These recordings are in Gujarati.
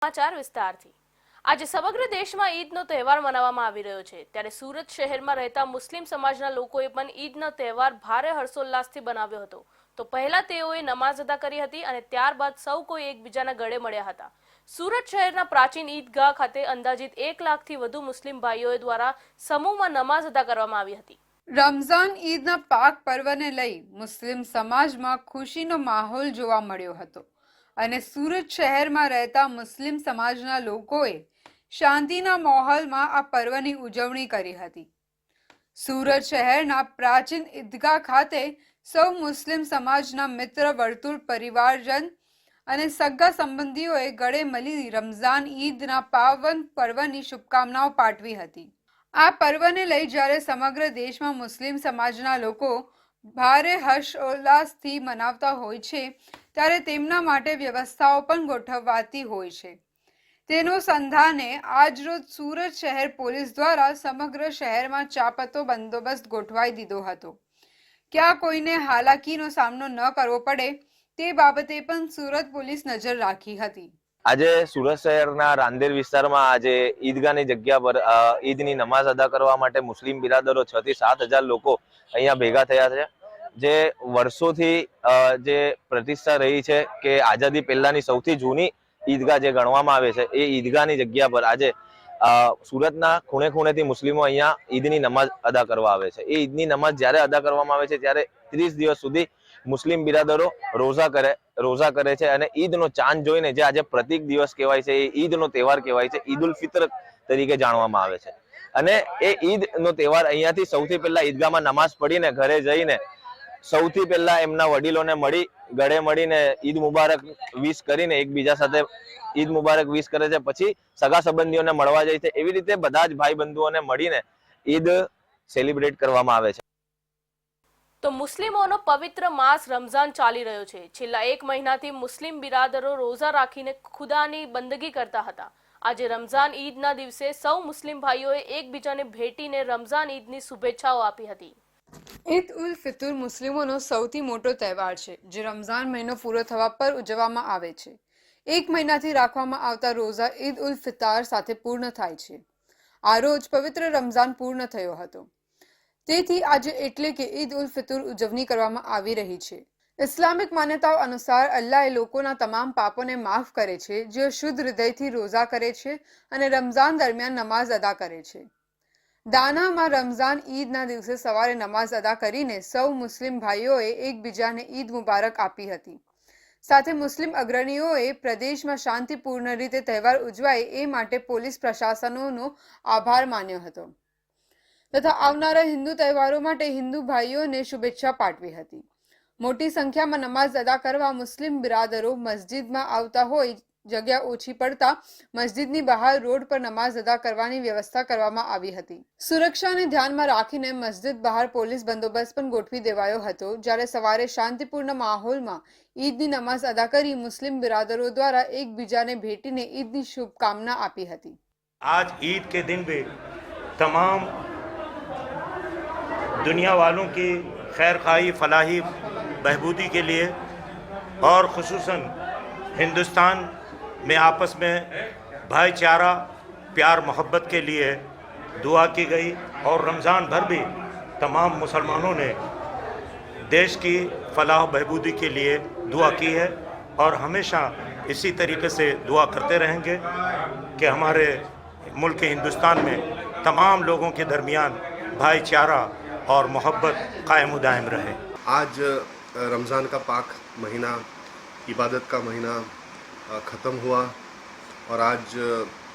સમાચાર વિસ્તારથી આજે સમગ્ર દેશમાં ઈદનો તહેવાર મનાવવામાં આવી રહ્યો છે ત્યારે સુરત શહેરમાં રહેતા મુસ્લિમ સમાજના લોકોએ પણ ઈદનો તહેવાર ભારે હર્ષોલ્લાસથી બનાવ્યો હતો તો પહેલા તેઓએ નમાઝ અદા કરી હતી અને ત્યારબાદ સૌ કોઈ એકબીજાના ગળે મળ્યા હતા। સુરત શહેરના પ્રાચીન ઈદગાહ ખાતે અંદાજિત 1 લાખથી વધુ મુસ્લિમ ભાઈઓ દ્વારા સમૂહમાં નમાઝ અદા કરવામાં આવી હતી। રમઝાન ઈદના પાક પર્વને લઈ મુસ્લિમ સમાજમાં ખુશીનો માહોલ જોવા મળ્યો હતો અને સુરત શહેરમાં રહેતા મુસ્લિમ સમાજના લોકોએ શાંતિના માહોલમાં આ પર્વની ઉજવણી કરી હતી। સુરત શહેરના પ્રાચીન ઈદગાહ ખાતે સૌ મુસ્લિમ સમાજના મિત્ર વર્તુળ, પરિવારજન અને સગા સંબંધીઓએ ગળે મળી રમઝાન ઈદના પાવન પર્વની શુભકામનાઓ પાઠવી હતી। આ પર્વને લઈ જ્યારે સમગ્ર દેશમાં મુસ્લિમ સમાજના લોકો ભારે હર્ષોલ્લાસથી મનાવતા હોય છે ત્યારે તેમના માટે વ્યવસ્થાઓ પણ ગોઠવાતી હોય છે। તેનો સંધાને આજરોજ સુરત શહેર પોલીસ દ્વારા સમગ્ર શહેરમાં ચાપતો બંદોબસ્ત ગોઠવાઈ દીધો હતો। ક્યાં કોઈને હાલાકીનો સામનો ન કરવો પડે તે બાબતે પણ સુરત પોલીસ નજર રાખી હતી। આજે સુરત શહેરના રાંદેર વિસ્તારમાં આજે ઈદગાહની જગ્યા પર ઈદની નમાઝ અદા કરવા માટે મુસ્લિમ બિરાદરો 6 થી 7 હજાર લોકો અહીંયા ભેગા થયા છે। જે વર્ષોથી જે પ્રતિષ્ઠા રહી છે કે આઝાદી પહેલાની સૌથી જૂની ઈદગાહ જે ગણવામાં આવે છે એ ઈદગાહની જગ્યા પર આજે સુરતના ખૂણે ખૂણેથી મુસ્લિમો અહીંયા ઈદની નમાઝ અદા કરવા આવે છે। એ ઈદની નમાઝ જ્યારે અદા કરવામાં આવે છે ત્યારે 30 દિવસ સુધી મુસ્લિમ બિરાદરો રોઝા કરે છે અને ઈદનો ચાંદ જોઈને જે આજે પ્રતિક દિવસ કહેવાય છે, એ ઈદનો તહેવાર કહેવાય છે, ઈદ ઉલ ફિત્ર તરીકે જાણવામાં આવે છે। અને એ ઈદનો તહેવાર અહીંયાથી સૌથી પહેલા ઈદગાહમાં નમાઝ પડીને ઘરે જઈને સૌથી પહેલા એમના વડીલોને મળી ગળે મળીને ઈદ મુબારક વિશ કરીને એકબીજા સાથે ઈદ મુબારક વિશ કરે છે। પછી સગા સંબંધીઓને મળવા જાય છે। એવી રીતે બધા જ ભાઈ બંધુઓને મળીને ઈદ સેલિબ્રેટ કરવામાં આવે છે। તો મુસ્લિમોનો પવિત્ર માસ રમઝાન ચાલી રહ્યો છે। છેલ્લા 1 મહિનાથી મુસ્લિમ બિરાદરો રોઝા રાખીને ખુદાની બંદગી કરતા હતા। આજે રમઝાન ઈદના દિવસે સૌ મુસ્લિમ ભાઈઓએ એકબીજાને ભેટીને રમઝાન ઈદની શુભેચ્છાઓ આપી હતી। ઈદ ઉલ ફિત્ર મુસ્લિમોનો સૌથી મોટો તહેવાર છે જે રમઝાન મહિનો પૂરો થવા પર ઉજવવામાં આવે છે। 1 મહિનાથી રાખવામાં આવતા રોઝા ઈદ ઉલ ફિતર સાથે પૂર્ણ થાય છે। આ રોજ પવિત્ર રમઝાન પૂર્ણ થયો હતો, તેથી આજે એટલે કે ઈદ ઉલ ફિત્ર ઉજવણી કરવામાં આવી રહી છે। ઇસ્લામિક માન્યતાઓ અનુસાર અલ્લાહ એ લોકોના તમામ પાપોને માફ કરે છે જેઓ શુદ્ધ હૃદયથી રોઝા કરે છે અને રમઝાન દરમિયાન નમાઝ અદા કરે છે। દાનામાં રમઝાન ઈદના દિવસે સવારે નમાઝ અદા કરીને સૌ મુસ્લિમ ભાઈઓએ એકબીજાને ઈદ મુબારક આપી હતી। સાથે મુસ્લિમ અગ્રણીઓએ પ્રદેશમાં શાંતિપૂર્ણ રીતે તહેવાર ઉજવાય એ માટે પોલીસ પ્રશાસનનો આભાર માન્યો હતો તથા આવનારા હિન્દુ તહેવારો માટે હિન્દુ ભાઈઓને શુભેચ્છા પાઠવી હતી। મોટી સંખ્યામાં નમાઝ અદા કરવા મુસ્લિમ બિરાદરો મસ્જિદમાં આવતા હોય જગ્યા ઓછી પડતા મસ્જિદની બહાર રોડ પર નમાઝ અદા કરવાની વ્યવસ્થા કરવામાં આવી હતી। સુરક્ષાને ધ્યાનમાં રાખીને મસ્જિદ બહાર પોલીસ બંદોબસ્ત પણ ગોઠવી દેવાયો હતો। જ્યારે સવારે શાંતિપૂર્ણ માહોલમાં ઈદની નમાઝ અદા કરી મુસ્લિમ બિરાદરો દ્વારા એકબીજાને ભેટીને ઈદની શુભકામના આપી હતી। आज ईद के दिन भी तमाम दुनिया वालों की खैर खाई, फलाही, बहबूदी के लिए और ख़ुसूसन हिंदुस्तान में आपस में भाईचारा, प्यार, मोहब्बत के लिए दुआ की गई और रमज़ान भर भी तमाम मुसलमानों ने देश की फलाह बहबूदी के लिए दुआ की है और हमेशा इसी तरीके से दुआ करते रहेंगे कि हमारे मुल्क हिंदुस्तान में तमाम लोगों के दरमियान भाईचारा और मोहब्बत कायम दायम रहे। आज रमज़ान का पाक महीना, इबादत का महीना ख़त्म हुआ और आज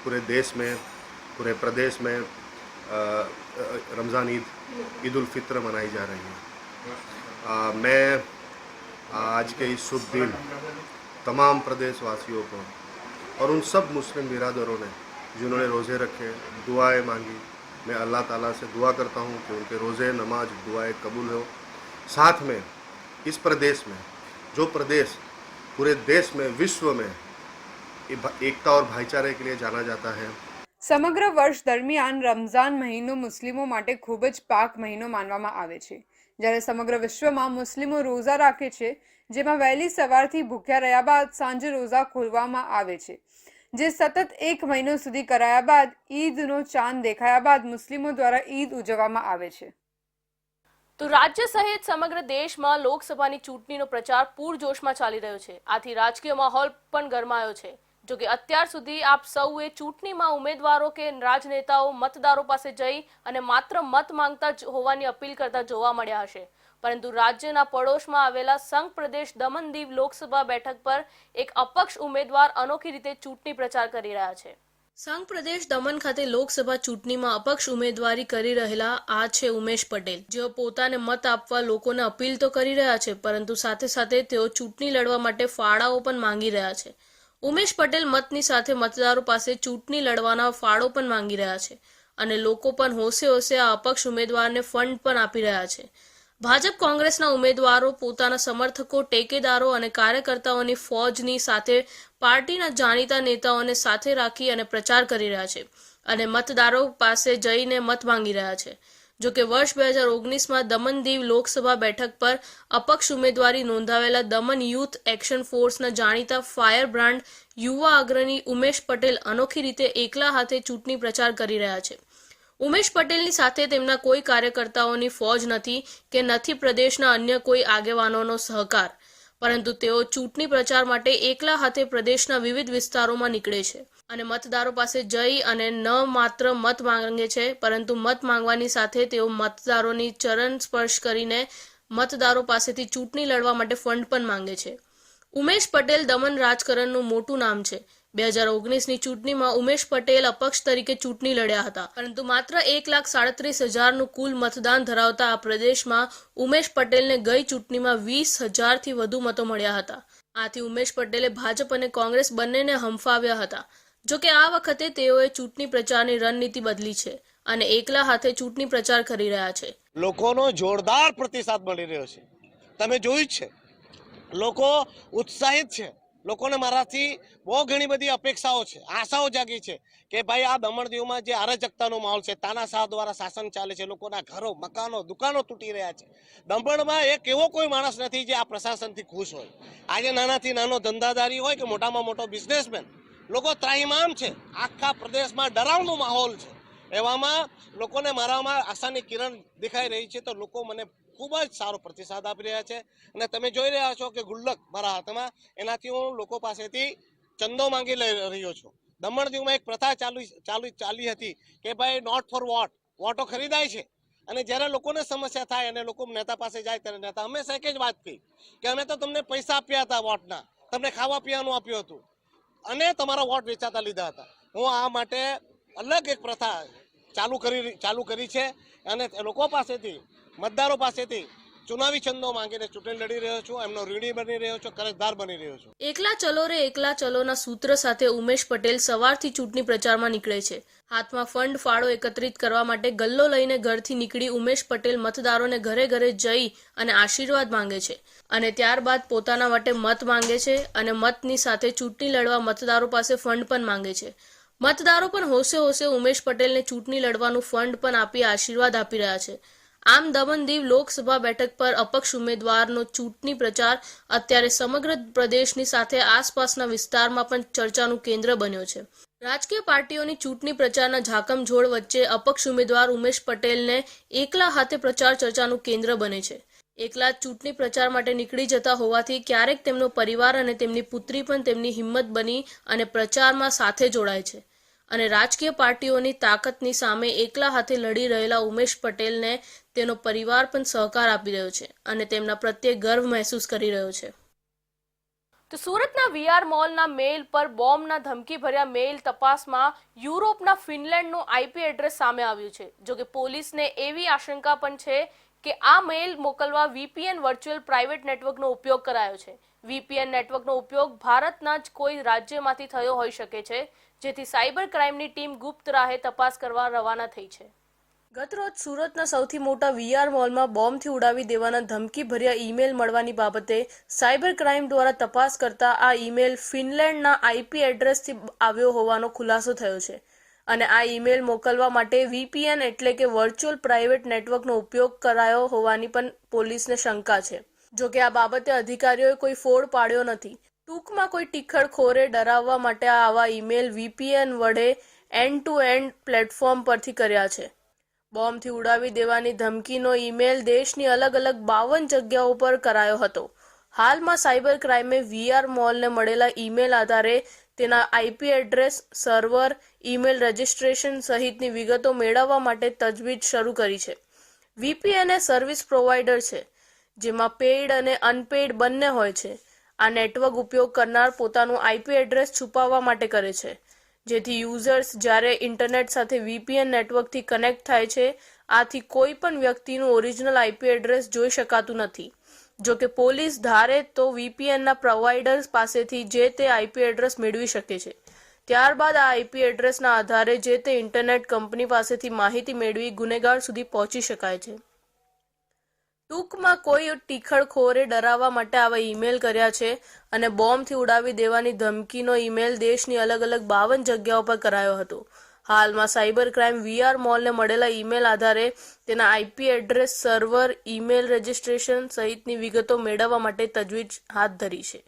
पूरे देश में, पूरे प्रदेश में रमज़ान ईद उल फित्र मनाई जा रही है। मैं आज के इस शुभ दिन तमाम प्रदेशवासियों को और उन सब मुस्लिम बिरादरों ने जिन्होंने रोज़े रखे, दुआएं मांगी, मैं अल्लाह ताला से दुआ करता हूँ कि उनके रोज़े, नमाज, दुआएं कबूल हो। साथ में इस प्रदेश में, जो प्रदेश पूरे देश में, विश्व में एकता और भाईचारे के लिए जाना जाता है, સમગ્ર વર્ષ દરમિયાન રમઝાન મહિનો મુસ્લિમો માટે ખૂબ જ પાક મહિનો માનવામાં આવે છે। જ્યારે સમગ્ર વિશ્વમાં મુસ્લિમો રોઝા રાખે છે, જેમાં વહેલી સવારથી ભૂખ્યા રહ્યા બાદ સાંજે રોઝા ખોલવામાં આવે છે। જે સતત 1 મહિનો સુધી કરાયા બાદ ઈદનો ચાંદ દેખાયા બાદ મુસ્લિમો દ્વારા ઈદ ઉજવવામાં આવે છે. તો રાજ્ય સહિત સમગ્ર દેશમાં લોકસભાની ચૂંટણીનો પ્રચાર પૂરજોશમાં ચાલી રહ્યો છે. આથી રાજકીય માહોલ પણ ગરમાયો છે. જો કે અત્યાર સુધી આપ સૌએ ચૂંટણીમાં ઉમેદવારો કે રાજનેતાઓ મતદારો પાસે જઈ અને માત્ર મત માંગતા જ હોવાની અપીલ કરતા જોવા મળ્યા હશે. પરંતુ રાજ્યના પડોશમાં આવેલા સંઘ પ્રદેશ દમણ દીવ લોકસભા બેઠક પર એક અપક્ષ ઉમેદવાર અનોખી રીતે ચૂંટણી પ્રચાર કરી રહ્યા છે. સંઘ પ્રદેશ દમણ ખાતે લોકસભા ચૂંટણીમાં અપક્ષ ઉમેદવારી કરી રહેલા આ છે ઉમેશ પટેલ, જેઓ પોતાને મત આપવા લોકોને અપીલ તો કરી રહ્યા છે, પરંતુ સાથે સાથે તેઓ ચૂંટણી લડવા માટે ફાળાઓ પણ માંગી રહ્યા છે. ઉમેશ પટેલ મતની સાથે મતદારો પાસે ચૂંટણી લડવાના ફાળો પણ માંગી રહ્યા છે અને લોકો પણ હોશે હોશે આ અપક્ષ ઉમેદવારને ફંડ પણ આપી રહ્યા છે. ભાજપ કોંગ્રેસના ઉમેદવારો પોતાના સમર્થકો, ટેકેદારો અને કાર્યકર્તાઓની ફોજની સાથે પાર્ટીના જાણીતા નેતાઓને સાથે રાખી અને પ્રચાર કરી રહ્યા છે અને મતદારો પાસે જઈને મત માંગી રહ્યા છે. જો કે વર્ષ 2019માં દમણ દીવ લોકસભા બેઠક પર અપક્ષ ઉમેદવારી નોંધાવેલા દમણ યુથ એક્શન ફોર્સના જાણીતા ફાયર બ્રાન્ડ યુવા અગ્રણી ઉમેશ પટેલ અનોખી રીતે એકલા હાથે ચૂંટણી પ્રચાર કરી રહ્યા છે. ઉમેશ પટેલની સાથે તેમના કોઈ કાર્યકર્તાઓની ફોજ નથી કે નથી પ્રદેશના અન્ય કોઈ આગેવાનોનો સહકાર, પરંતુ તેઓ ચૂંટણી પ્રચાર માટે એકલા હાથે પ્રદેશના વિવિધ વિસ્તારોમાં નીકળે છે અને મતદારો પાસે જઈ અને ન માત્ર મત માંગે છે, પરંતુ મત માંગવાની સાથે તેઓ મતદારોની ચરણ સ્પર્શ કરીને મતદારો પાસેથી ચૂંટણી લડવા માટે ફંડ પણ માંગે છે. ઉમેશ પટેલ દમણ રાજકારણનું મોટું નામ છે. 2019ની ચૂંટણીમાં ઉમેશ પટેલ અપક્ષ તરીકે ચૂંટણી લડ્યા હતા, પરંતુ માત્ર 1,37,000નું કુલ મતદાન ધરાવતા આ પ્રદેશમાં ઉમેશ પટેલને ગઈ ચૂંટણીમાં 20,000થી વધુ મતો મળ્યા હતા. આથી ઉમેશ પટેલે ભાજપ અને કોંગ્રેસ બંનેને હંફાવ્યા હતા. જો કે આ વખતે તેઓએ ચૂંટણી પ્રચારની રણનીતિ બદલી છે અને એકલા હાથે ચૂંટણી પ્રચાર કરી રહ્યા છે. લોકોનો જોરદાર પ્રતિસાદ મળી રહ્યો છે. તમે જોયું જ છે, લોકો ઉત્સાહિત છે. લોકોને મારાથી બહુ ઘણી બધી અપેક્ષાઓ છે, આશાઓ જાગી છે કે ભાઈ આ દમણ દીવમાં જે અરાજકતાનો માહોલ છે, તાનાશાહ દ્વારા શાસન ચાલે છે, લોકોના ઘરો, મકાનો, દુકાનો તૂટી રહ્યા છે. દમણમાં એક એવો કોઈ માણસ નથી જે આ પ્રશાસનથી ખુશ હોય. આજે નાનાથી નાનો ધંધાદારી હોય કે મોટામાં મોટો બિઝનેસમેન, લોકો ત્રાહિમામ છે. આખા પ્રદેશમાં ડરાવનો માહોલ છે. એવામાં લોકોને મારામાં આશાની કિરણ દેખાઈ રહી છે. તો લોકો મને ખૂબ જ સારો પ્રતિસાદ આપી રહ્યા છે અને તમે જોઈ રહ્યા છો કે ગુલ્લક મારા હાથમાં, એનાથી હું લોકો પાસેથી ચંદો માંગી લઈ રહ્યો છું. દમણ દીવમાં એક પ્રથા ચાલી હતી કે ભાઈ નોટ ફોર વોટો ખરીદાય છે અને જ્યારે લોકોને સમસ્યા થાય અને લોકો નેતા પાસે જાય ત્યારે નેતા હંમેશા એક જ વાત કહી કે અમે તો તમને પૈસા આપ્યા હતા વોટના, તમને ખાવા પીવાનું આપ્યું હતું અને તમારા વોટ વેચાતા લીધા હતા. હું આ માટે અલગ એક પ્રથા ચાલુ કરી છે અને લોકો પાસેથી, મતદારો પાસેથી ચુનાવી ચંદો માંગીને ચૂંટણી લડી રહ્યો છું. એમનો ઋણી બની રહ્યો છું, કરજદાર બની રહ્યો છું. એકલા ચલો રે એકલા ચલોના સૂત્ર સાથે ઉમેશ પટેલ સવારથી ચૂંટણી પ્રચારમાં નીકળે છે. હાથમાં ફંડ ફાળો એકત્રિત કરવા માટે ગલ્લો લઈને ઘરથી નીકળી ઉમેશ પટેલ મતદારોને ઘરે ઘરે જઈ અને આશીર્વાદ માંગે છે અને ત્યારબાદ પોતાના માટે મત માંગે છે અને મતની સાથે ચૂંટણી લડવા મતદારો પાસે ફંડ પણ માંગે છે. મતદારો પણ હોશે હોશે ઉમેશ પટેલને ચૂંટણી લડવાનું ફંડ પણ આપી આશીર્વાદ આપી રહ્યા છે. આમ દમણ દીવ લોકસભા બેઠક પર અપક્ષ ઉમેદવારનો ચૂંટણી પ્રચાર અત્યારે સમગ્ર પ્રદેશની સાથે આસપાસના વિસ્તારમાં પણ ચર્ચાનું કેન્દ્ર બન્યો છે. રાજકીય પાર્ટીઓની ચૂંટણી પ્રચારના ઝાકમઝોળ વચ્ચે અપક્ષ ઉમેદવાર ઉમેશ પટેલને એકલા હાથે પ્રચાર ચર્ચાનું કેન્દ્ર બને છે. એકલા જ ચૂંટણી પ્રચાર માટે નીકળી જતા હોવાથી ક્યારેક તેમનો પરિવાર અને તેમની પુત્રી પણ તેમની હિંમત બની અને પ્રચારમાં સાથે જોડાય છે અને રાજકીય પાર્ટીઓની તાકાતની સામે એકલા હાથે લડી રહેલા ઉમેશ પટેલને તેનો પરિવાર પણ સહકાર આપી રહ્યો છે અને તેમના પ્રત્યે ગર્વ મહેસૂસ કરી રહ્યો છે. તો સુરતના વીઆર મોલના મેઇલ પર બોમ્બના ધમકીભર્યા મેઇલ તપાસમાં યુરોપના ફિનલેન્ડનું આઈપી એડ્રેસ સામે આવ્યું છે. જો કે પોલીસને એવી આશંકા પણ છે કે આ મેઇલ મોકલવા વીપીએન વર્ચ્યુઅલ પ્રાઇવેટ નેટવર્કનો ઉપયોગ કરાયો છે. વીપીએન નેટવર્કનો ઉપયોગ ભારતના જ કોઈ રાજ્યમાંથી થયો હોઈ શકે છે, જેથી સાયબર ક્રાઇમની ટીમ ગુપ્ત રાહે તપાસ કરવા રવાના થઈ છે. ગતરોજ સુરતના સૌથી મોટા વીઆર મોલમાં બોમ્બથી ઉડાવી દેવાના ધમકીભર્યા ઈમેલ મળવાની બાબતે સાયબર ક્રાઇમ દ્વારા તપાસ કરતા આ ઈમેલ ફિનલેન્ડના આઈપી એડ્રેસથી આવ્યો હોવાનો ખુલાસો થયો છે અને આ ઈમેલ મોકલવા માટે વીપીએન એટલે કે વર્ચ્યુઅલ પ્રાઇવેટ નેટવર્કનો ઉપયોગ કરાયો હોવાની પણ પોલીસને શંકા છે. જો કે આ બાબતે અધિકારીઓએ કોઈ ફોડ પાડ્યો નથી. ટૂંકમાં કોઈ ટીખળખોરે ડરાવવા માટે આવા ઈમેલ VPN વડે એન્ડ ટુ એન્ડ પ્લેટફોર્મ પરથી કર્યા છે. બોમ્બથી ઉડાવી દેવાની ધમકીનો ઈમેલ દેશની અલગ અલગ 52 જગ્યાઓ પર કરાયો હતો. હાલમાં સાયબર ક્રાઇમે VR મોલને મળેલા ઈમેલ આધારે તેના IP address, server, email registration સહિતની વિગતો મેળવવા માટે તજવીજ શરૂ કરી છે. VPN એ સર્વિસ પ્રોવાઈડર છે, જેમાં પેઇડ અને અનપેઇડ બંને હોય છે. આ નેટવર્ક ઉપયોગ કરનાર પોતાનું IP એડ્રેસ છુપાવવા માટે કરે છે, જેથી યુઝર્સ જ્યારે ઇન્ટરનેટ સાથે VPN નેટવર્કથી કનેક્ટ થાય છે, આથી કોઈ પણ વ્યક્તિનું ઓરિજિનલ IP એડ્રેસ જોઈ શકાતું નથી. જો કે પોલીસ ધારે તો VPNના પ્રોવાઈડર્સ પાસેથી જે તે IP એડ્રેસ મેળવી શકે છે. ત્યારબાદ આ IP એડ્રેસના આધારે જે તે ઇન્ટરનેટ કંપની પાસેથી માહિતી મેળવી ગુનેગાર સુધી પહોંચી શકાય છે. ટૂંકમાં કોઈ ટીખળખોરે ડરાવવા માટે આવા ઈમેલ કર્યા છે અને બોમ્બથી ઉડાવી દેવાની ધમકીનો ઈમેલ દેશની અલગ અલગ 52 જગ્યાઓ પર કરાયો હતો. હાલમાં સાયબર ક્રાઇમ VR મોલને મળેલા ઈમેલ આધારે તેના IP address, server, email registration સહિતની વિગતો મેળવવા માટે તજવીજ હાથ ધરી છે.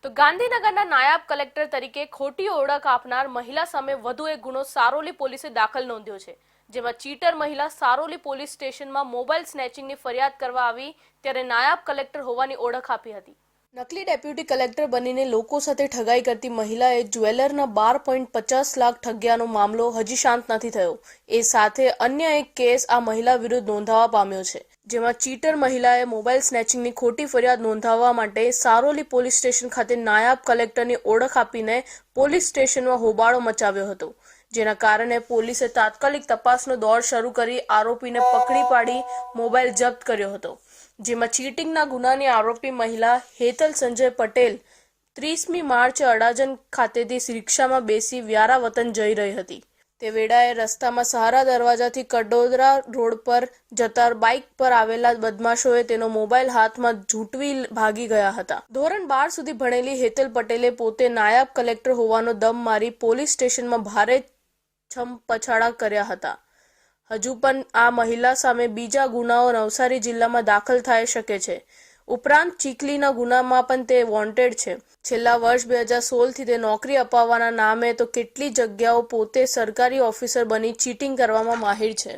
તો ગાંધીનગરના નાયબ કલેક્ટર તરીકે ખોટી ઓળખ આપનાર મહિલા સામે વધુ એક ગુનો સારોલી પોલીસે દાખલ નોંધ્યો છે, જેમાં ચીટર મહિલા સારોલી પોલીસ સ્ટેશનમાં મોબાઈલ સ્નેચિંગની ફરિયાદ કરવા આવી ત્યારે નાયબ કલેક્ટર હોવાની ઓળખ આપી હતી. નકલી ડેપ્યુટી કલેક્ટર બનીને લોકો સાથે ઠગાઈ કરતી મહિલાએ જ્વેલરના 12.50 લાખ ઠગ્યાનો મામલો હજી શાંત નથી થયો. એ સાથે અન્ય એક કેસ આ મહિલા વિરુદ્ધ નોંધાવા પામ્યો છે, જેમાં ચીટર મહિલાએ મોબાઈલ સ્નેચિંગની ખોટી ફરિયાદ નોંધાવવા માટે સારોલી પોલીસ સ્ટેશન ખાતે નાયબ કલેક્ટરની ઓળખ આપીને પોલીસ સ્ટેશનમાં હોબાળો મચાવ્યો હતો, જેના કારણે પોલીસે તાત્કાલિક તપાસનો દોર શરૂ કરી આરોપીને પકડી પાડી મોબાઈલ જપ્ત કર્યો હતો. જેમાં ચીટિંગના ગુનાની આરોપી મહિલા હેતલ સંજય પટેલ 30મી માર્ચે અડાજણ ખાતેથી રિક્ષામાં બેસી વ્યારા વતન જઈ રહી હતી. તે વેળાએ રસ્તામાં સહારા દરવાજાથી કડોદરા રોડ પર જતા બાઇક પર આવેલા બદમાશોએ તેનો મોબાઈલ હાથમાં ઝૂંટવી ભાગી ગયા હતા. ધોરણ 12 સુધી ભણેલી હેતલ પટેલે પોતે નાયબ કલેક્ટર હોવાનો દમ મારી પોલીસ સ્ટેશનમાં ભારે છમપછાડા કર્યા હતા. હજુ પણ આ મહિલા સામે બીજા ગુનાઓ નવસારી જિલ્લામાં દાખલ થઈ શકે છે. ઉપરાંત ચીખલીના ગુનામાં પણ તે વોન્ટેડ છે. છેલ્લા વર્ષ 2016થી તે નોકરી અપાવવાના નામે તો કેટલી જગ્યાઓ પોતે સરકારી ઓફિસર બની ચીટિંગ કરવામાં માહિર છે.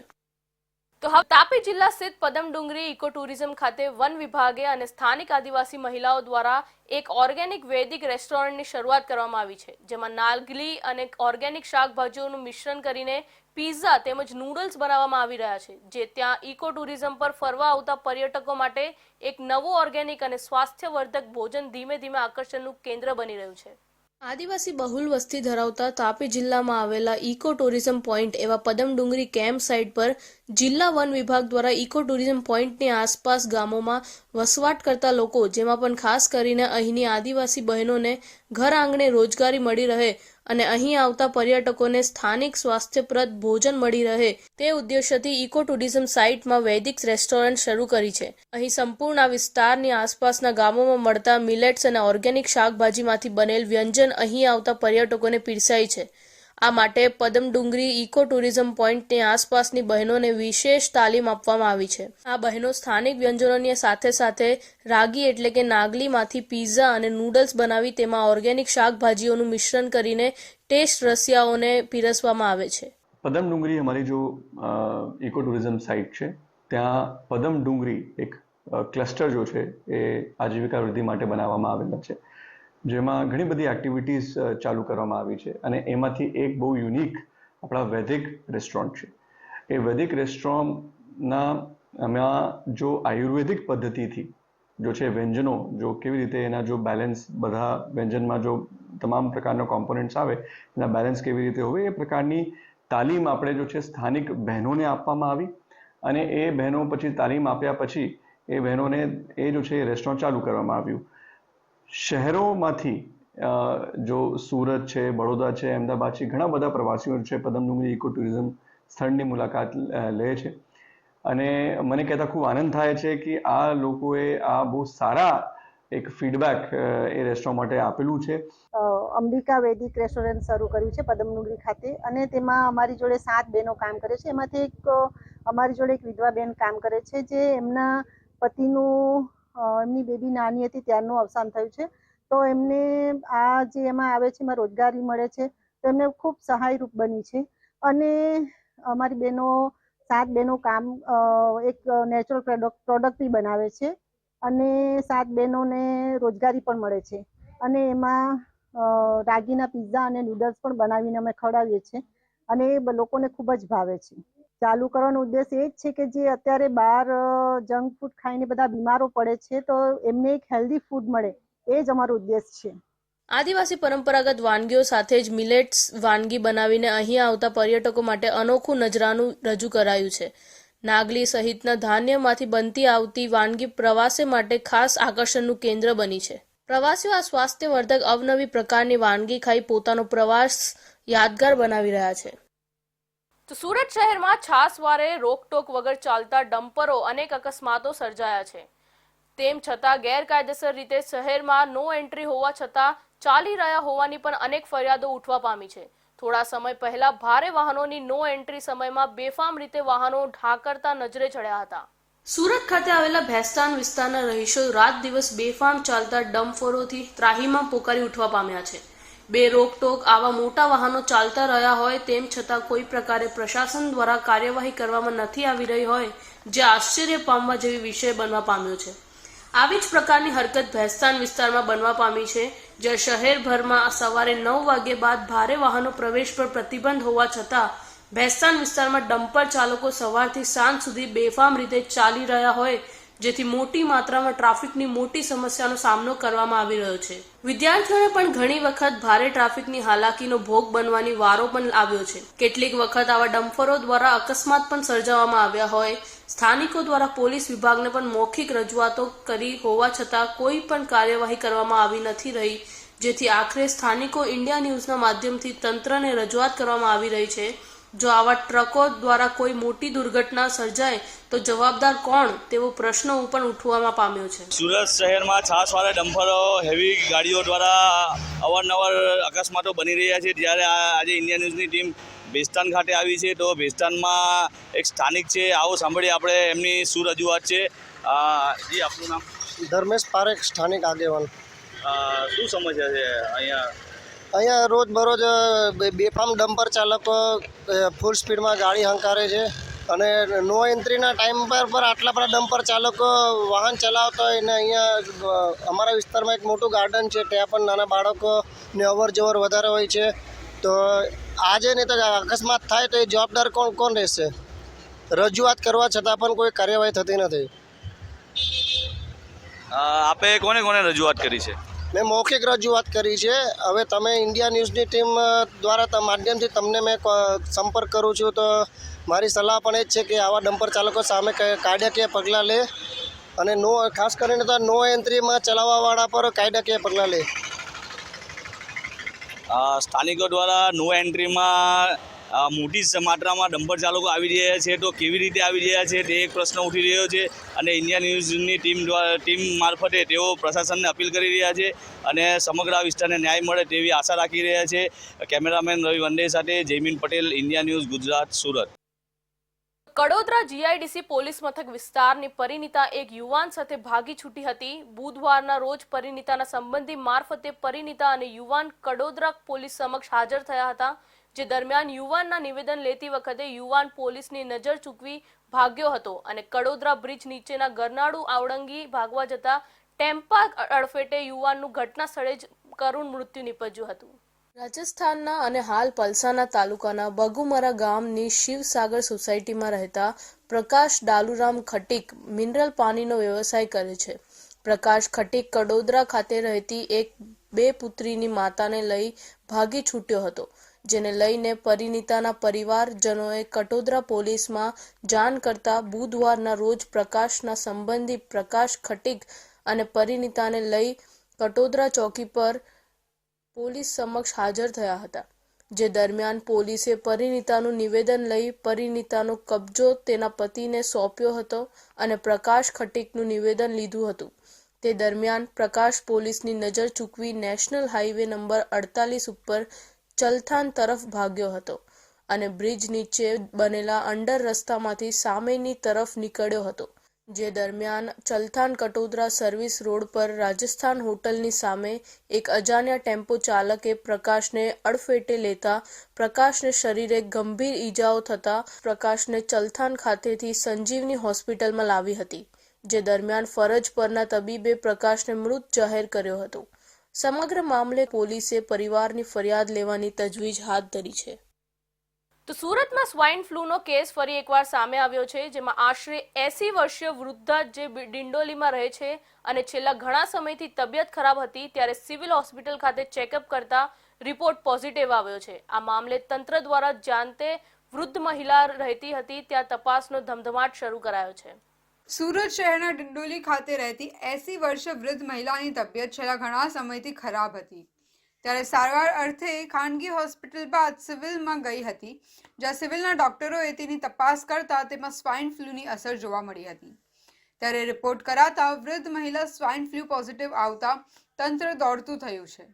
તો હવે તાપી જિલ્લા સ્થિત પદમડુંગરી ઇકો ટુરિઝમ ખાતે વન વિભાગે અને સ્થાનિક આદિવાસી મહિલાઓ દ્વારા એક ઓર્ગેનિક વૈદિક રેસ્ટોરન્ટની શરૂઆત કરવામાં આવી છે, જેમાં નાગલી અને ઓર્ગેનિક શાકભાજીઓનું મિશ્રણ કરીને પિઝા તેમજ નૂડલ્સ બનાવવામાં આવી રહ્યા છે, જે ત્યાં ઇકો ટુરિઝમ પર ફરવા આવતા પર્યટકો માટે એક નવું ઓર્ગેનિક અને સ્વાસ્થ્યવર્ધક ભોજન ધીમે ધીમે આકર્ષણનું કેન્દ્ર બની રહ્યું છે. આદિવાસી બહુલ વસ્તી ધરાવતા તાપી જિલ્લામાં આવેલા ઇકો ટુરિઝમ પોઈન્ટ એવા પદમડુંગરી કેમ્પ સાઇટ પર જિલ્લા વન વિભાગ દ્વારા ઇકો ટુરિઝમ પોઈન્ટની આસપાસ ગામોમાં વસવાટ કરતા લોકો, જેમાં પણ ખાસ કરીને અહીંની આદિવાસી બહેનોને ઘર આંગણે રોજગારી મળી રહે અને અહીં આવતા પર્યટકોને સ્થાનિક સ્વાસ્થ્યપ્રદ ભોજન મળી રહે તે ઉદ્દેશ્યથી ઇકો ટુરિઝમ સાઇટમાં વૈદિક રેસ્ટોરન્ટ શરૂ કરી છે. અહીં સંપૂર્ણ આ વિસ્તારની આસપાસના ગામોમાં મળતા મિલેટ્સ અને ઓર્ગેનિક શાકભાજીમાંથી બનેલ વ્યંજન અહીં આવતા પર્યટકોને પીરસાય છે. આ માટે પદમડુંગરી ઇકો ટુરિઝમ પોઈન્ટની આસપાસની બહેનોને વિશેષ તાલીમ આપવામાં આવી છે. આ બહેનો સ્થાનિક વ્યંજનોની સાથે સાથે રાગી એટલે કે નાગલીમાંથી પિઝા અને નૂડલ્સ બનાવી તેમાં ઓર્ગેનિક શાકભાજીઓનું મિશ્રણ કરીને ટેસ્ટ રસિયાઓને પીરસવામાં આવે છે. પદમડુંગરી અમારી જો ઇકો ટુરિઝમ સાઇટ છે, ત્યાં પદમડુંગરી એક ક્લસ્ટર જો છે એ આજીવિકા વૃદ્ધિ માટે બનાવવામાં આવેલા છે, જેમાં ઘણી બધી એક્ટિવિટીઝ ચાલુ કરવામાં આવી છે અને એમાંથી એક બહુ યુનિક આપણા વૈદિક રેસ્ટોરન્ટ છે. એ વૈદિક રેસ્ટોરન્ટમાં જો આયુર્વેદિક પદ્ધતિથી જો છે વ્યંજનો જો કેવી રીતે એના જો બેલેન્સ બધા વ્યંજનમાં જો તમામ પ્રકારના કોમ્પોનન્ટ્સ આવે એના બેલેન્સ કેવી રીતે હોય એ પ્રકારની તાલીમ આપણે જો છે સ્થાનિક બહેનોને આપવામાં આવી અને એ બહેનો પછી તાલીમ આપ્યા પછી એ બહેનોને એ જો છે રેસ્ટોરન્ટ ચાલુ કરવામાં આવ્યું. શહેરોમાંથી જો સુરત છે, બડોદરા છે, અમદાવાદ છે, ઘણા બધા પ્રવાસીઓ છે પદમડુંગરી ઇકો ટુરિઝમ સ્થળની મુલાકાત લે છે અને મને કહેતા ખૂબ આનંદ થાય છે કે આ લોકોએ આ બહુ સારા એક ફીડબેક એ રેસ્ટોરન્ટ માટે આપેલું છે. અંબિકા વૈદિક રેસ્ટોરન્ટ શરૂ કર્યું છે પદમડુંગરી ખાતે અને તેમાં અમારી જોડે 7 બહેનો કામ કરે છે. એમાંથી એક અમારી જોડે એક વિધવા બેન કામ કરે છે જે એમના પતિનું એમની બેબી નાની હતી ત્યારનું અવસાન થયું છે. તો એમને આ જે એમાં આવે છે એમાં રોજગારી મળે છે, તો એમને ખૂબ સહાયરૂપ બની છે. અને અમારી બહેનો 7 બહેનો કામ એક નેચરલ પ્રોડક્ટ બી બનાવે છે અને 7 બહેનોને રોજગારી પણ મળે છે. અને એમાં રાગીના પિઝા અને નૂડલ્સ પણ બનાવીને અમે ખવડાવીએ છીએ અને એ લોકોને ખૂબ જ ભાવે છે. ચાલુ કરવાનો ઉદ્દેશ એ જ છે કે જે અત્યારે બહાર જંક ફૂડ ખાઈને બધા બીમારો પડે છે, તો એમને એક હેલ્ધી ફૂડ મળે, એ જ અમારો ઉદ્દેશ છે. આદિવાસી પરંપરાગત વાનગીઓ સાથે જ મિલેટ્સ વાનગી બનાવીને અહીં આવતા પર્યટકો માટે અનોખું નજરાનું રજૂ કરાયું છે. નાગલી સહિતના ધાન્યમાંથી બનતી આવતી વાનગી પ્રવાસી માટે ખાસ આકર્ષણનું કેન્દ્ર બની છે. પ્રવાસીઓ આ સ્વાસ્થ્યવર્ધક અવનવી પ્રકારની વાનગી ખાઈ પોતાનો પ્રવાસ યાદગાર બનાવી રહ્યા છે. તો સુરત શહેરમાં છાસવારે રોકટોક વગર ચાલતા ડમ્પરો અનેક અકસ્માતો સર્જાયા છે. તેમ છતાં ગેરકાયદેસર રીતે શહેરમાં નો એન્ટ્રી હોવા છતાં ચાલી રહ્યા હોવાની પણ અનેક ફરિયાદો ઉઠવા પામી છે. થોડા સમય પહેલા ભારે વાહનોની નો એન્ટ્રી સમયમાં બેફામ રીતે વાહનો ઢાંકરતા નજરે ચડ્યા હતા. સુરત ખાતે આવેલા ભેસ્તાન વિસ્તારના રહીશો રાત દિવસ બેફામ ચાલતા ડમ્પરોથી ત્રાહીમામ પોકારી ઉઠવા પામ્યા છે. બે રોકટોક આવા મોટા વાહનો ચાલતા રહ્યા હોય તેમ છતાં કોઈ પ્રકારે પ્રશાસન દ્વારા કાર્યવાહી કરવામાં નથી આવી રહી હોય, જે આશ્ચર્ય પામવા જેવી વિષય બનવા પામ્યો છે. આવી જ પ્રકારની હરકત ભેસ્તાન વિસ્તારમાં બનવા પામી છે, જ્યાં શહેરભરમાં સવારે 9 વાગ્યા બાદ ભારે વાહનો પ્રવેશ પર પ્રતિબંધ હોવા છતાં ભેસ્તાન વિસ્તારમાં ડમ્પર ચાલકો સવારથી સાંજ સુધી બેફામ રીતે ચાલી રહ્યા હોય, જેથી મોટી માત્રામાં ટ્રાફિકની મોટી સમસ્યાનો સામનો કરવામાં આવી રહ્યો છે. વિદ્યાર્થીઓને પણ ઘણી વખત ભારે ટ્રાફિકની હાલાકીનો ભોગ બનવાની વારો પણ આવ્યો છે. કેટલીક વખત આવા ડમ્પરો દ્વારા અકસ્માત પણ સર્જાવવામાં આવ્યા હોય. સ્થાનિકો દ્વારા પોલીસ વિભાગને પણ મૌખિક રજૂઆતો કરી હોવા છતાં કોઈ પણ કાર્યવાહી કરવામાં આવી નથી રહી, જેથી આખરે સ્થાનિકો ઇન્ડિયા ન્યૂઝના માધ્યમથી તંત્રને રજૂઆત કરવામાં આવી રહી છે. જો આવા ટ્રકો દ્વારા કોઈ મોટી દુર્ઘટના સર્જાય તો જવાબદાર કોણ, તેવો પ્રશ્ન પણ ઉઠવામાં પામ્યો છે. સુરત શહેરમાં છાસવાળા ડમ્પરો હેવી ગાડીઓ દ્વારા અવારનવાર અકસ્માતો બની રહ્યા છે. જ્યારે આજે ઇન્ડિયા ન્યૂઝની ટીમ ભેસ્તાન ખાતે આવી છે, તો ભેસ્તાનમાં એક સ્થાનિક છે, આવો સાંભળીએ આપણે એમની શું રજૂઆત છે. જી, આપનું નામ? ધર્મેશ પારેખ, સ્થાનિક આગેવાન. શું સમસ્યા છે અહીંયા? અહીંયા રોજબરોજ બેફામ ડમ્પર ચાલકો ફૂલ સ્પીડમાં ગાડી હંકારે છે અને નો એન્ટ્રીના ટાઈમ પર આટલા બધા ડમ્પર ચાલકો વાહન ચલાવતા હોય ને અહીંયા અમારા વિસ્તારમાં એક મોટું ગાર્ડન છે, ત્યાં પણ નાના બાળકોને અવર જવર વધારે હોય છે. તો આજે નહીં તો અકસ્માત થાય તો એ જવાબદાર કોણ રહેશે? રજૂઆત કરવા છતાં પણ કોઈ કાર્યવાહી થતી નથી. આપે કોને કોને રજૂઆત કરી છે? મેં મૌખિક રજૂઆત કરી છે. હવે તમે ઇન્ડિયા ન્યૂઝની ટીમ દ્વારા માધ્યમથી તમને મેં સંપર્ક કરું છું, તો મારી સલાહ પણ એ જ છે કે આવા ડમ્પર ચાલકો સામે કાયદાકીય પગલાં લે અને ખાસ કરીને તો નો એન્ટ્રીમાં ચલાવવાવાળા પર કાયદાકીય પગલાં લે. સ્થાનિકો દ્વારા નો એન્ટ્રીમાં મોટી માત્રામાં ડમ્પર ચાલકો આવી રહ્યા છે, તો કેવી રીતે આવી રહ્યા છે તે એક પ્રશ્ન ઉઠી રહ્યો છે. અને ઇન્ડિયા ન્યૂઝની ટીમ મારફતે તેઓ પ્રશાસનને અપીલ કરી રહ્યા છે અને સમગ્ર આ વિસ્તારને ન્યાય મળે તેવી આશા રાખી રહ્યા છે. કેમેરામેન રવિ વંડે સાથે Jaymin Patel, India news, Gujarat, Surat. Kadodara GIDC police મથક વિસ્તારની પરિણીતા એક યુવાન સાથે ભાગી છૂટી હતી. બુધવારના રોજ પરિણીતાના સંબંધી મારફતે પરિણીતા અને યુવાન કડોદરા પોલીસ સમક્ષ હાજર થયા હતા, જે દરમિયાન યુવાનના નિવેદન લેતી વખતે યુવાન પોલીસની નજર ચૂકવી ભાગ્યો હતો અને કડોદરા બ્રિજ નીચેના ગરનાળું આવડંગી ભાગવા જતા ટેમ્પા અડફેટે યુવાનનું ઘટના સ્થળે જ કરુણ મૃત્યુ નીપજ્યું હતું. રાજસ્થાનના અને હાલ પલસાના તાલુકાના બગુમરા ગામની શિવસાગર સોસાયટીમાં રહેતા પ્રકાશ ડાલુરામ ખટીક મિનરલ પાણીનો વ્યવસાય કરે છે. પ્રકાશ ખટીક કડોદરા ખાતે રહેતી એક 2 પુત્રીની માતાને લઈ ભાગી છૂટ્યો હતો, જેને લઈને પરિણીતાના પરિવારજનોએ કડોદરા પોલીસમાં જાણ કરતા બુધવારના રોજ પ્રકાશના સંબંધી પ્રકાશ ખટીક અને પરિણીતાને લઈ કડોદરા ચોકી પર પોલીસ સમક્ષ હાજર થયા હતા, જે દરમિયાન પોલીસે પરિણીતાનું નિવેદન લઈ પરિણીતાનો કબજો તેના પતિને સોંપ્યો હતો અને પ્રકાશ ખટીકનું નિવેદન લીધું હતું. તે દરમિયાન પ્રકાશ પોલીસની નજર ચૂકવી નેશનલ હાઈવે નંબર 48 ઉપર ચલથાન તરફ ભાગ્યો હતો અને બ્રિજ નીચે બનેલા અંડર રસ્તામાંથી સામેની તરફ નીકળ્યો હતો, જે દરમિયાન ચલથાણ કટોદરા સર્વિસ રોડ પર રાજસ્થાન હોટલની સામે એક અજાણ્યા ટેમ્પો ચાલકે પ્રકાશને અડફેટે લેતા પ્રકાશને શરીરે ગંભીર ઈજાઓ થતા પ્રકાશને ચલથાણ ખાતેથી સંજીવની હોસ્પિટલમાં લાવી હતી, જે દરમિયાન ફરજ પરના તબીબે પ્રકાશને મૃત જાહેર કર્યો હતો. સમગ્ર મામલે પોલીસે પરિવારની ફરિયાદ લેવાની તજવીજ હાથ ધરી છે. તો સુરતમાં સ્વાઇન ફ્લૂનો કેસ ફરી એકવાર સામે આવ્યો છે, જેમાં આશરે 80 વર્ષીય વૃદ્ધા જે ડિંડોલીમાં રહે છે અને છેલ્લા ઘણા સમયથી તબિયત ખરાબ હતી ત્યારે સિવિલ હોસ્પિટલ ખાતે ચેકઅપ કરતા રિપોર્ટ પોઝિટિવ આવ્યો છે. આ મામલે તંત્ર દ્વારા જ્યાં તે વૃદ્ધ મહિલા રહેતી હતી ત્યાં તપાસનો ધમધમાટ શરૂ કરાયો છે. સુરત શહેરના ડિંડોલી ખાતે રહેતી 80 વર્ષીય વૃદ્ધ મહિલાની તબિયત છેલ્લા ઘણા સમયથી ખરાબ હતી, ત્યારે સારવાર અર્થે ખાનગી હોસ્પિટલ બાદ સિવિલમાં ગઈ હતી, જ્યાં સિવિલના ડોક્ટરોએ તેની તપાસ કરતા તેમાં સ્વાઇન ફ્લૂની અસર જોવા મળી હતી. ત્યારે રિપોર્ટ કરાતા વૃદ્ધ મહિલા સ્વાઇન ફ્લૂ પોઝિટિવ આવતા તંત્ર દોડતું થયું છે,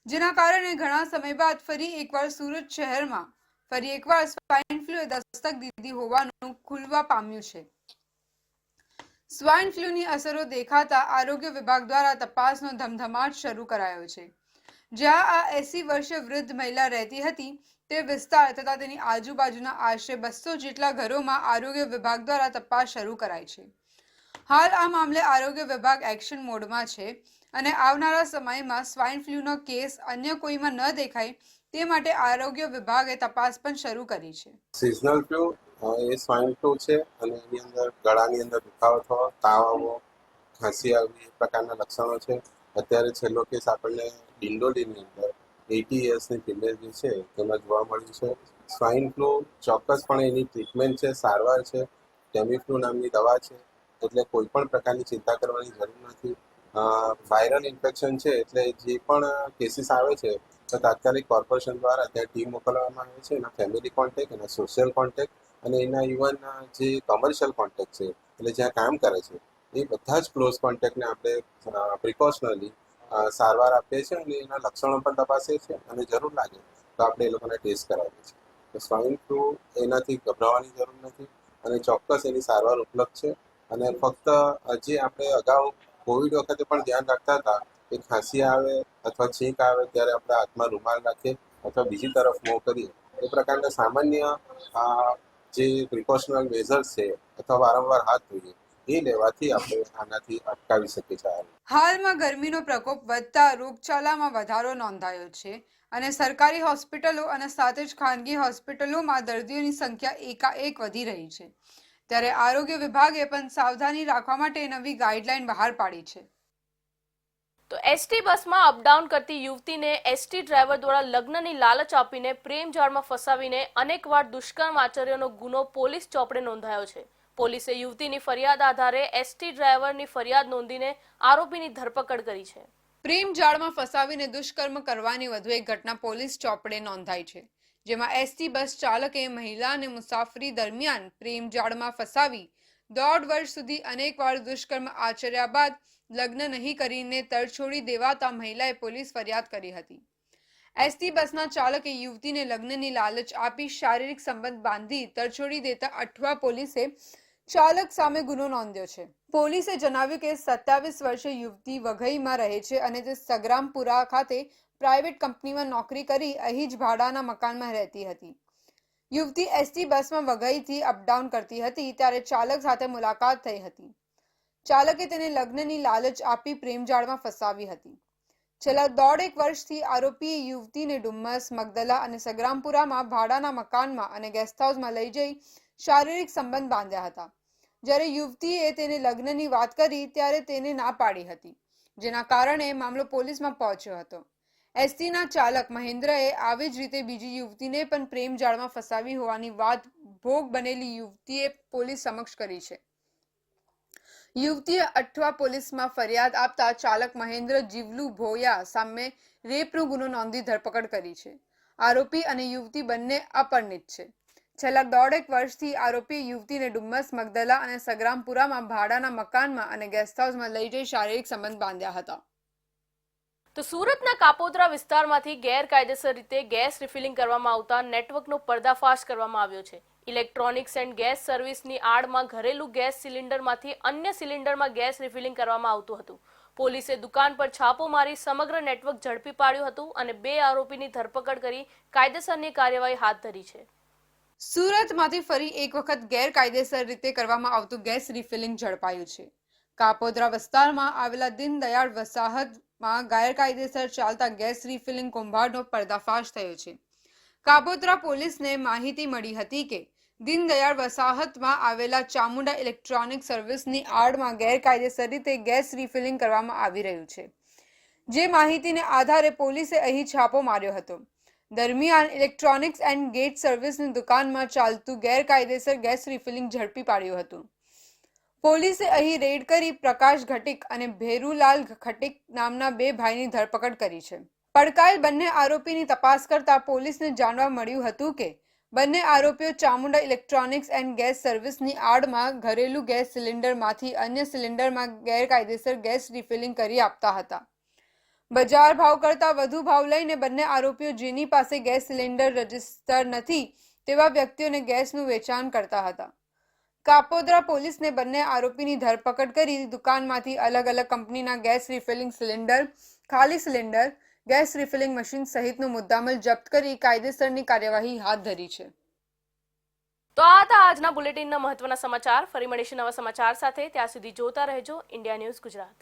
જેના કારણે ઘણા સમય બાદ ફરી એકવાર સુરત શહેરમાં ફરી એકવાર સ્વાઇન ફ્લૂએ દસ્તક દીધી હોવાનું ખુલવા પામ્યું છે. સ્વાઇન ફ્લૂની અસરો દેખાતા આરોગ્ય વિભાગ દ્વારા તપાસનો ધમધમાટ શરૂ કરાયો છે. જ્યાં આ 80 વર્ષીય વૃદ્ધ મહિલા રહેતી હતી તે વિસ્તાર તથા તેની આજુબાજુના આશરે 200 જેટલા ઘરોમાં આરોગ્ય વિભાગ દ્વારા તપાસ શરૂ કરાઈ છે. હાલ આ મામલે આરોગ્ય વિભાગ એક્શન મોડમાં છે અને આવનારા સમયમાં સ્વાઇન ફ્લૂનો કેસ અન્ય કોઈમાં ન દેખાય તે માટે આરોગ્ય વિભાગે તપાસ પણ શરૂ કરી છે. સિઝનલ ફ્લૂ એ સ્વાઇન ફ્લૂ છે અને એની અંદર ગળાની અંદર દુખાવો થવો, તાવ આવવો, ખાંસી આવવી એ પ્રકારના લક્ષણો છે. અત્યારે છેલ્લો કેસ આપણને ડિંડોલીની અંદર 80 યર્સની ફિમેલ જે છે તેમાં જોવા મળ્યું છે. સ્વાઇન ફ્લૂ ચોક્કસપણે એની ટ્રીટમેન્ટ છે, સારવાર છે, ટેમીફ્લુ નામની દવા છે, એટલે કોઈ પણ પ્રકારની ચિંતા કરવાની જરૂર નથી. વાયરલ ઇન્ફેક્શન છે એટલે જે પણ કેસીસ આવે છે તો તાત્કાલિક કોર્પોરેશન દ્વારા ત્યાં ટીમ મોકલવામાં આવે છે. એના ફેમિલી કોન્ટેક્ટ, એના સોશિયલ કોન્ટેક્ટ અને એના ઇવન જે કમર્શિયલ કોન્ટેક્ટ છે એટલે જ્યાં કામ કરે છે એ બધા જ ક્લોઝ કોન્ટેક્ટને આપણે પ્રિકોશનરી સારવાર આપીએ છીએ અને એના લક્ષણો પણ તપાસીએ છીએ અને જરૂર લાગે તો આપણે એ લોકોને ટેસ્ટ કરાવીએ છીએ. તો સ્વાઇન ફ્લૂ એનાથી ગભરાવાની જરૂર નથી અને ચોક્કસ એની સારવાર ઉપલબ્ધ છે. અને ફક્ત જે આપણે અગાઉ કોવિડ વખતે પણ ધ્યાન રાખતા હતા કે ખાંસી આવે અથવા છીંક આવે ત્યારે આપણે હાથમાં રૂમાલ રાખીએ અથવા બીજી તરફ મોં કરીએ, એ પ્રકારના સામાન્ય જે પ્રિકોશનલ મેઝર્સ છે અથવા વારંવાર હાથ ધોઈએ એ લેવાથી આપણે આનાથી અટકાવી શકીએ છીએ. હાલમાં ગરમીનો પ્રકોપ વધતા રોગચાળામાં વધારો નોંધાયો છે અને સરકારી હોસ્પિટલો અને સાથે જ ખાનગી હોસ્પિટલોમાં દર્દીઓની સંખ્યા એકાએક વધી રહી છે. ત્યારે આરોગ્ય વિભાગે પણ સાવધાની રાખવા માટે નવી ગાઈડલાઈન બહાર પાડી છે. તો એસટી બસમાં અપડાઉન કરતી યુવતીને એસટી ડ્રાઈવર દ્વારા લગ્નની લાલચ આપીને પ્રેમ જાળમાં ફસાવીને અનેકવાર દુષ્કર્મ આચર્યનો ગુનો પોલીસ ચોપડે નોંધાયો છે. પોલીસે યુવતીની ફરિયાદ આધારે એસટી ડ્રાઈવરની ફરિયાદ નોંધીને આરોપીની ધરપકડ કરી છે. પ્રેમ જાળમાં ફસાવીને દુષ્કર્મ કરવાની વધુ એક ઘટના પોલીસ ચોપડે નોંધાઈ છે, જેમાં એસટી બસ ચાલકે મહિલાને મુસાફરી દરમિયાન પ્રેમ જાળમાં ફસાવી 1.5 વર્ષ સુધી અનેકવાર દુષ્કર્મ આચર્યા બાદ લગ્ન નહીં કરીને તરછોડી દેવાતા મહિલાએ પોલીસ ફરિયાદ કરી હતી. એસટી બસના ચાલકે યુવતીને લગ્નની લાલચ આપી શારીરિક સંબંધ બાંધી તરછોડી દેતા અઠવા પોલીસે ચાલક સામે ગુનો નોંધ્યો છે. પોલીસે જણાવ્યું કે 27 વર્ષીય યુવતી વઘઈમાં રહે છે અને તે સગ્રામપુરા ખાતે પ્રાઇવેટ કંપનીમાં નોકરી કરી અહીં જ ભાડાના મકાનમાં રહેતી હતી. યુવતી એસટી બસમાં વઘઈથી અપડાઉન કરતી હતી ત્યારે ચાલક સાથે મુલાકાત થઈ હતી. ચાલકે તેને લગ્નની લાલચ આપી પ્રેમજાળમાં ફસાવી હતી. છેલ્લા 1.5 વર્ષથી આરોપીએ યુવતીને ડુમ્મસ, મગદલા અને સગ્રામપુરામાં ભાડાના મકાનમાં અને ગેસ્ટ હાઉસમાં લઈ જઈ શારીરિક સંબંધ બાંધ્યા હતા. જ્યારે યુવતીએ તેને લગ્નની વાત કરી ત્યારે તેને ના પાડી હતી, જેના કારણે મામલો પોલીસમાં પહોંચ્યો હતો. એસટીના ચાલક મહેન્દ્રએ આવી જ રીતે બીજી યુવતીને પણ પ્રેમ જાળમાં ફસાવી હોવાની વાત ભોગ બનેલી યુવતીએ પોલીસ સમક્ષ કરી છે. યુવતીએ અઠવા પોલીસમાં ફરિયાદ આપતા ચાલક મહેન્દ્ર જીવલુ ભોયા સામે રેપનો ગુનો નોંધી ધરપકડ કરી છે. આરોપી અને યુવતી બંને અપરિણિત છે. છેલ્લા 1.5 વર્ષથી આરોપીએ યુવતીને ડુમ્મસ, મગદલા અને સગ્રામપુરામાં ભાડાના મકાનમાં અને ગેસ્ટ હાઉસમાં લઈ જઈ શારીરિક સંબંધ બાંધ્યા હતા. તો સુરતના કાપોદ્રા વિસ્તારમાંથી ગેરકાયદેસર રીતે ગેસ રિફિલિંગ કરવામાં આવતા નેટવર્કનો પર્દાફાશ કરવામાં આવ્યો છે. ઇલેક્ટ્રોનિક્સ એન્ડ ગેસ સર્વિસની આડમાં ઘરેલું ગેસ સિલિન્ડરમાંથી અન્ય સિલિન્ડરમાં ગેસ રિફિલિંગ કરવામાં આવતું હતું. પોલીસે દુકાન પર છાપો મારી સમગ્ર નેટવર્ક ઝડપી પાડ્યું હતું અને 2 આરોપીની ધરપકડ કરી કાયદેસરની કાર્યવાહી હાથ ધરી છે. સુરતમાંથી ફરી એક વખત ગેરકાયદેસર રીતે કરવામાં આવતું ગેસ રિફિલિંગ ઝડપાયું છે. કાપોદ્રા વિસ્તારમાં આવેલા દીનદયાળ વસાહતમાં ગેરકાયદેસર ચાલતા ગેસ રિફિલિંગ કૌભાંડનો પર્દાફાશ થયો છે. કાપોદ્રા પોલીસને માહિતી મળી હતી કે દીનદયાળ વસાહતમાં આવેલા ચામુંડા ઇલેક્ટ્રોનિક સર્વિસની આડમાં ગેરકાયદેસર રીતે ગેસ રિફિલિંગ કરવામાં આવી રહ્યું છે. જે માહિતીને આધારે પોલીસે અહીં છાપો માર્યો હતો. દરમિયાન ઇલેક્ટ્રોનિક્સ એન્ડ ગેટ સર્વિસની દુકાનમાં ચાલતું ગેરકાયદેસર ગેસ રિફિલિંગ ઝડપી પાડ્યું હતું. પોલીસે અહીં રેડ કરી પ્રકાશ ઘટિક અને ભેરુલાલ ખટિક નામના 2 ભાઈની ધરપકડ કરી છે. પકડાયેલ બંને આરોપીની તપાસ કરતા પોલીસને જાણવા મળ્યું હતું કે બંને આરોપીઓ ચામુંડા ઇલેક્ટ્રોનિક્સ એન્ડ ગેસ સર્વિસની આડમાં ઘરેલું ગેસ સિલિન્ડરમાંથી અન્ય સિલિન્ડરમાં ગેરકાયદેસર ગેસ રિફિલિંગ કરી આપતા હતા. બજાર ભાવ કરતાં વધુ ભાવ લઈને બંને આરોપીઓ જેની પાસે ગેસ સિલિન્ડર રજીસ્ટર નથી તેવા વ્યક્તિઓને ગેસનું વેચાણ કરતા હતા. કાપોદ્રા પોલીસને બંને આરોપીની ધરપકડ કરી દુકાનમાંથી અલગ અલગ કંપનીના ગેસ રિફિલિંગ સિલિન્ડર, ખાલી સિલિન્ડર, ગેસ રિફિલિંગ મશીન સહિતનો મુદ્દામાલ જપ્ત કરી કાયદેસરની કાર્યવાહી હાથ ધરી છે. તો આ હતા આજના બુલેટિનના મહત્વના સમાચાર. ફરી મળીશું નવા સમાચાર સાથે. ત્યાં સુધી જોતા રહેજો ઇન્ડિયા ન્યૂઝ ગુજરાત.